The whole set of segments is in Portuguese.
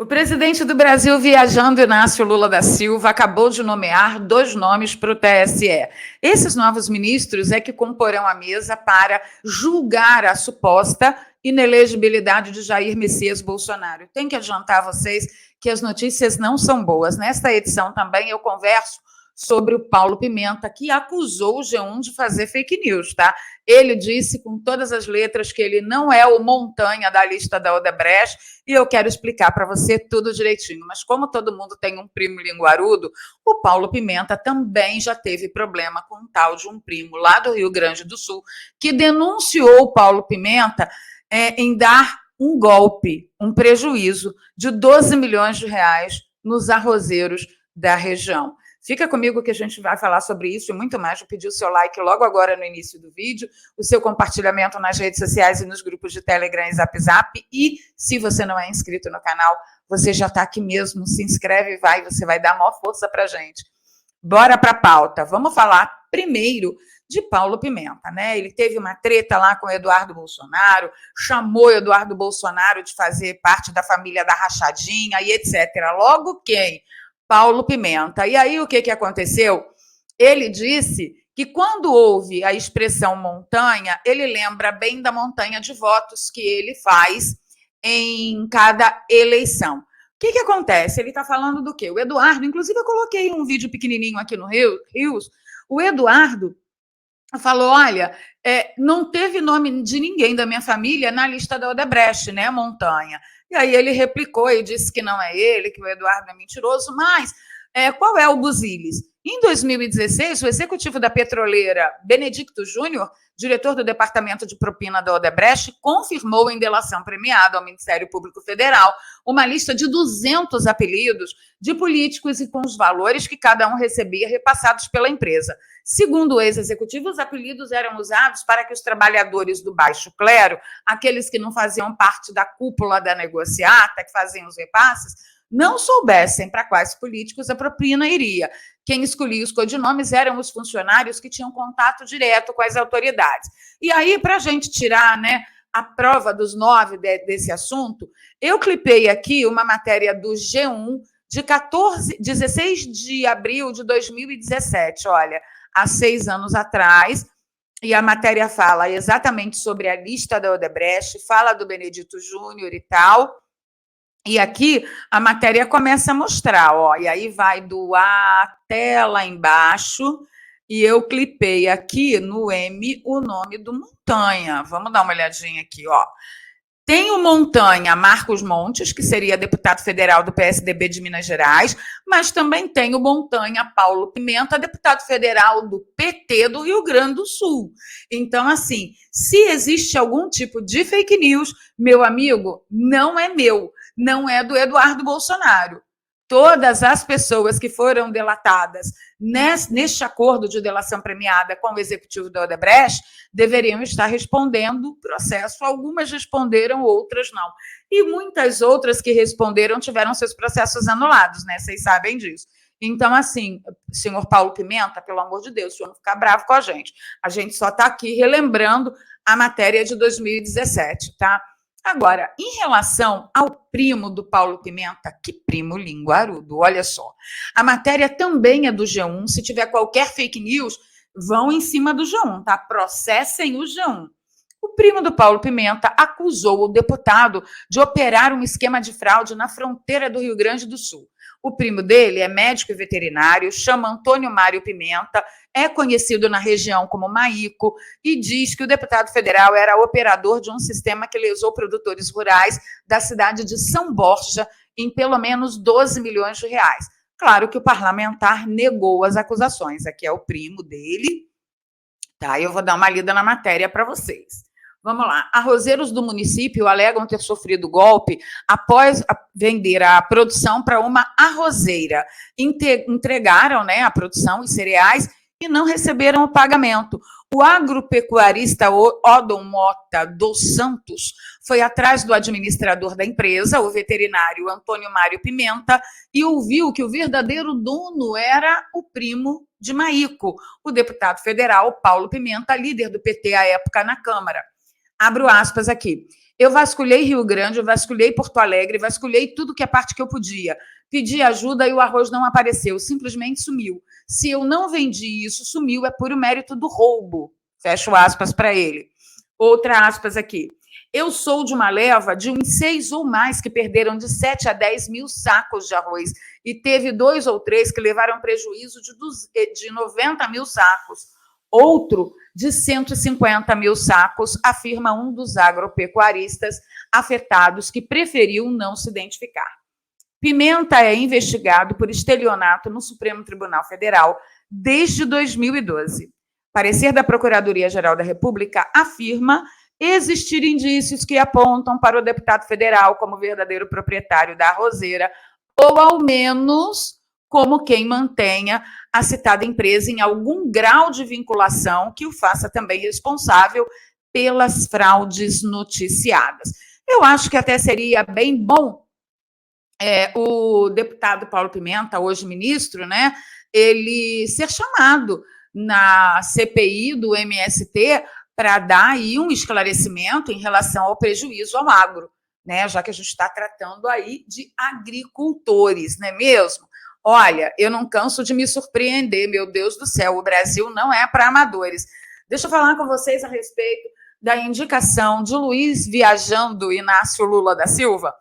O presidente do Brasil, viajando, Inácio Lula da Silva, acabou de nomear 2 nomes para o TSE. Esses novos ministros é que comporão a mesa para julgar a suposta inelegibilidade de Jair Messias Bolsonaro. Tem que adiantar a vocês que as notícias não são boas. Nesta edição também eu converso sobre o Paulo Pimenta, que acusou o G1 de fazer fake news, tá? Ele disse com todas as letras que ele não é o Montanha da lista da Odebrecht, e eu quero explicar para você tudo direitinho. Mas como todo mundo tem um primo linguarudo, o Paulo Pimenta também já teve problema com um tal de um primo lá do Rio Grande do Sul, que denunciou o Paulo Pimenta em dar um golpe, um prejuízo de 12 milhões de reais nos arrozeiros da região. Fica comigo que a gente vai falar sobre isso e muito mais. Vou pedir o seu like logo agora no início do vídeo, o seu compartilhamento nas redes sociais e nos grupos de Telegram e Zap Zap. E se você não é inscrito no canal, você já está aqui mesmo, se inscreve e você vai dar maior força para a gente. Bora para a pauta. Vamos falar primeiro de Paulo Pimenta, né? Ele teve uma treta lá com o Eduardo Bolsonaro, chamou o Eduardo Bolsonaro de fazer parte da família da rachadinha e etc. Logo quem? Paulo Pimenta. E aí o que aconteceu? Ele disse que quando ouve a expressão montanha, ele lembra bem da montanha de votos que ele faz em cada eleição. O que acontece? Ele está falando do quê? O Eduardo, inclusive eu coloquei um vídeo pequenininho aqui no Rios, o Eduardo falou, olha, não teve nome de ninguém da minha família na lista da Odebrecht, né, montanha. E aí ele replicou e disse que não é ele, que o Eduardo é mentiroso, mas qual é o buziles? Em 2016, o executivo da petroleira, Benedicto Júnior, diretor do Departamento de Propina da Odebrecht, confirmou em delação premiada ao Ministério Público Federal uma lista de 200 apelidos de políticos e com os valores que cada um recebia repassados pela empresa. Segundo o ex-executivo, os apelidos eram usados para que os trabalhadores do baixo clero, aqueles que não faziam parte da cúpula da negociata, que faziam os repasses, não soubessem para quais políticos a propina iria. Quem escolhia os codinomes eram os funcionários que tinham contato direto com as autoridades. E aí, para a gente tirar, né, a prova dos 9 desse assunto, eu clipei aqui uma matéria do G1 de 16 de abril de 2017, olha, há 6 anos atrás, e a matéria fala exatamente sobre a lista da Odebrecht, fala do Benedito Júnior e tal. E aqui a matéria começa a mostrar, ó, e aí vai do A até lá embaixo, e eu clipei aqui no M o nome do Montanha. Vamos dar uma olhadinha aqui, ó. Tem o Montanha Marcos Montes, que seria deputado federal do PSDB de Minas Gerais, mas também tem o Montanha Paulo Pimenta, deputado federal do PT do Rio Grande do Sul. Então, assim, se existe algum tipo de fake news, meu amigo, não é meu, não é do Eduardo Bolsonaro. Todas as pessoas que foram delatadas neste acordo de delação premiada com o executivo da Odebrecht deveriam estar respondendo o processo. Algumas responderam, outras não. E muitas outras que responderam tiveram seus processos anulados, né? Vocês sabem disso. Então, assim, senhor Paulo Pimenta, pelo amor de Deus, o senhor não ficar bravo com a gente. A gente só está aqui relembrando a matéria de 2017, tá? Agora, em relação ao primo do Paulo Pimenta, que primo linguarudo, olha só. A matéria também é do G1, se tiver qualquer fake news, vão em cima do G1, tá? Processem o G1. O primo do Paulo Pimenta acusou o deputado de operar um esquema de fraude na fronteira do Rio Grande do Sul. O primo dele é médico e veterinário, chama Antônio Mário Pimenta, é conhecido na região como Maico e diz que o deputado federal era operador de um sistema que lesou produtores rurais da cidade de São Borja em pelo menos 12 milhões de reais. Claro que o parlamentar negou as acusações. Aqui é o primo dele, tá? Eu vou dar uma lida na matéria para vocês. Vamos lá. Arrozeiros do município alegam ter sofrido golpe após vender a produção para uma arrozeira. Entregaram, né, a produção e cereais e não receberam o pagamento. O agropecuarista Odon Mota dos Santos foi atrás do administrador da empresa, o veterinário Antônio Mário Pimenta, e ouviu que o verdadeiro dono era o primo de Maico, o deputado federal Paulo Pimenta, líder do PT à época na Câmara. Abro aspas aqui. Eu vasculhei Rio Grande, eu vasculhei Porto Alegre, vasculhei tudo que é parte que eu podia. Pedi ajuda e o arroz não apareceu, simplesmente sumiu. Se eu não vendi isso, sumiu, é puro mérito do roubo. Fecho aspas para ele. Outra aspas aqui. Eu sou de uma leva de uns 6 ou mais que perderam de 7 a 10 mil sacos de arroz e teve 2 ou 3 que levaram prejuízo de 90 mil sacos. Outro de 150 mil sacos, afirma um dos agropecuaristas afetados que preferiu não se identificar. Pimenta é investigado por estelionato no Supremo Tribunal Federal desde 2012. Parecer da Procuradoria-Geral da República afirma existir indícios que apontam para o deputado federal como verdadeiro proprietário da arrozeira, ou ao menos como quem mantenha a citada empresa em algum grau de vinculação que o faça também responsável pelas fraudes noticiadas. Eu acho que até seria bem bom o deputado Paulo Pimenta, hoje ministro, né, ele ser chamado na CPI do MST para dar aí um esclarecimento em relação ao prejuízo ao agro, né, já que a gente está tratando aí de agricultores, não é mesmo? Olha, eu não canso de me surpreender, meu Deus do céu, o Brasil não é para amadores. Deixa eu falar com vocês a respeito da indicação de Luiz Viajando Inácio Lula da Silva,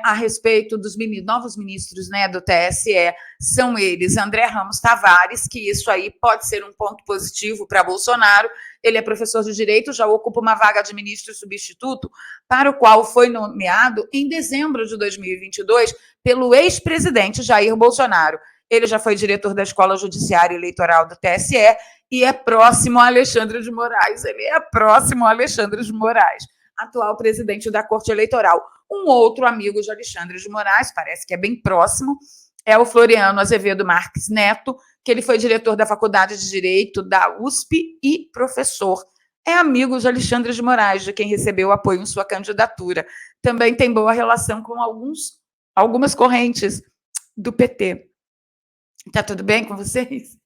a respeito dos novos ministros, né, do TSE. São eles André Ramos Tavares, que isso aí pode ser um ponto positivo para Bolsonaro. Ele é professor de Direito, já ocupa uma vaga de ministro substituto, para o qual foi nomeado em dezembro de 2022 pelo ex-presidente Jair Bolsonaro. Ele já foi diretor da Escola Judiciária Eleitoral do TSE e é próximo a Alexandre de Moraes. Ele é próximo a Alexandre de Moraes, atual presidente da Corte Eleitoral. Um outro amigo de Alexandre de Moraes, parece que é bem próximo, é o Floriano Azevedo Marques Neto, que ele foi diretor da Faculdade de Direito da USP e professor. É amigo de Alexandre de Moraes, de quem recebeu apoio em sua candidatura. Também tem boa relação com algumas correntes do PT. Tá tudo bem com vocês?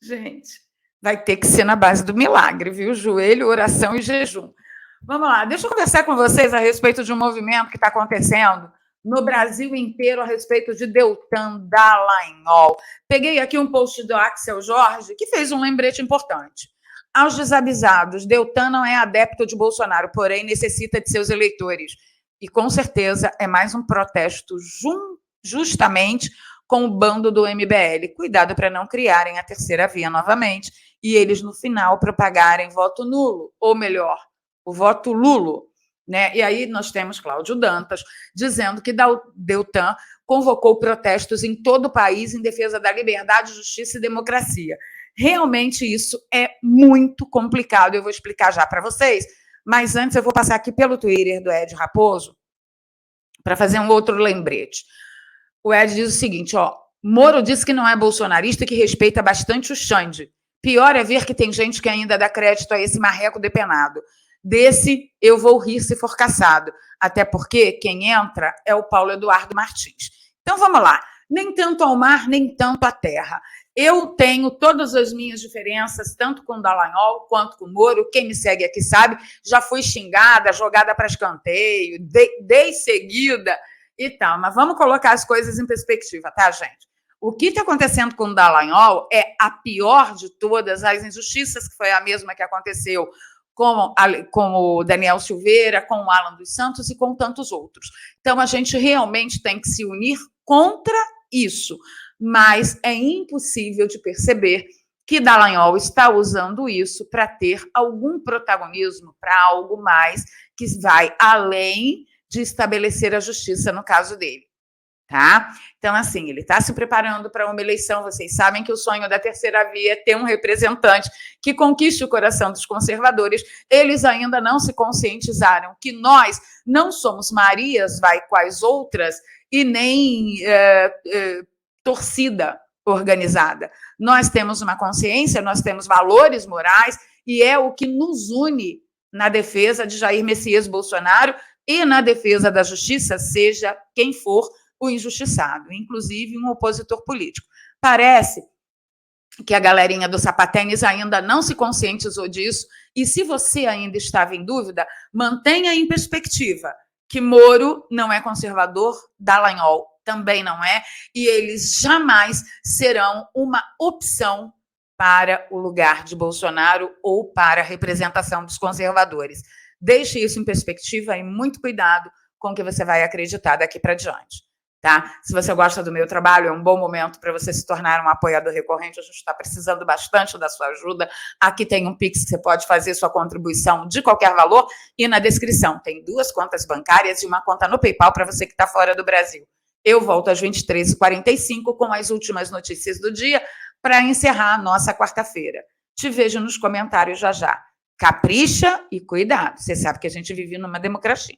Gente, vai ter que ser na base do milagre, viu? Joelho, oração e jejum. Vamos lá, deixa eu conversar com vocês a respeito de um movimento que está acontecendo no Brasil inteiro a respeito de Deltan Dallagnol. Peguei aqui um post do Axel Jorge, que fez um lembrete importante. Aos desavisados, Deltan não é adepto de Bolsonaro, porém necessita de seus eleitores. E, com certeza, é mais um protesto justamente com o bando do MBL. Cuidado para não criarem a terceira via novamente e eles, no final, propagarem voto nulo, ou melhor, o voto lulo, né? E aí nós temos Cláudio Dantas dizendo que Deltan convocou protestos em todo o país em defesa da liberdade, justiça e democracia. Realmente isso é muito complicado, eu vou explicar já para vocês, mas antes eu vou passar aqui pelo Twitter do Ed Raposo para fazer um outro lembrete. O Ed diz o seguinte, Moro disse que não é bolsonarista e que respeita bastante o Xande. Pior é ver que tem gente que ainda dá crédito a esse marreco depenado. Desse eu vou rir se for caçado, até porque quem entra é o Paulo Eduardo Martins. Então vamos lá, nem tanto ao mar, nem tanto à terra. Eu tenho todas as minhas diferenças, tanto com o Dallagnol quanto com o Moro. Quem me segue aqui sabe, já fui xingada, jogada para escanteio, dei seguida e tal. Mas vamos colocar as coisas em perspectiva, tá, gente? O que está acontecendo com o Dallagnol é a pior de todas as injustiças, que foi a mesma que aconteceu com o Daniel Silveira, com o Alan dos Santos e com tantos outros. Então, a gente realmente tem que se unir contra isso, mas é impossível de perceber que Dallagnol está usando isso para ter algum protagonismo, para algo mais que vai além de estabelecer a justiça no caso dele. Tá? Então, assim, ele está se preparando para uma eleição. Vocês sabem que o sonho da terceira via é ter um representante que conquiste o coração dos conservadores. Eles ainda não se conscientizaram que nós não somos Marias, vai quais outras, e nem torcida organizada. Nós temos uma consciência, nós temos valores morais, e é o que nos une na defesa de Jair Messias Bolsonaro e na defesa da justiça, seja quem for o injustiçado, inclusive um opositor político. Parece que a galerinha do Sapatênis ainda não se conscientizou disso, e se você ainda estava em dúvida, mantenha em perspectiva que Moro não é conservador, Dallagnol também não é, e eles jamais serão uma opção para o lugar de Bolsonaro ou para a representação dos conservadores. Deixe isso em perspectiva e muito cuidado com o que você vai acreditar daqui para diante. Tá? Se você gosta do meu trabalho, é um bom momento para você se tornar um apoiador recorrente. A gente está precisando bastante da sua ajuda. Aqui tem um Pix que você pode fazer sua contribuição de qualquer valor. E na descrição tem 2 contas bancárias e uma conta no PayPal para você que está fora do Brasil. Eu volto às 23h45 com as últimas notícias do dia para encerrar a nossa quarta-feira. Te vejo nos comentários já já. Capricha e cuidado. Você sabe que a gente vive numa democracia.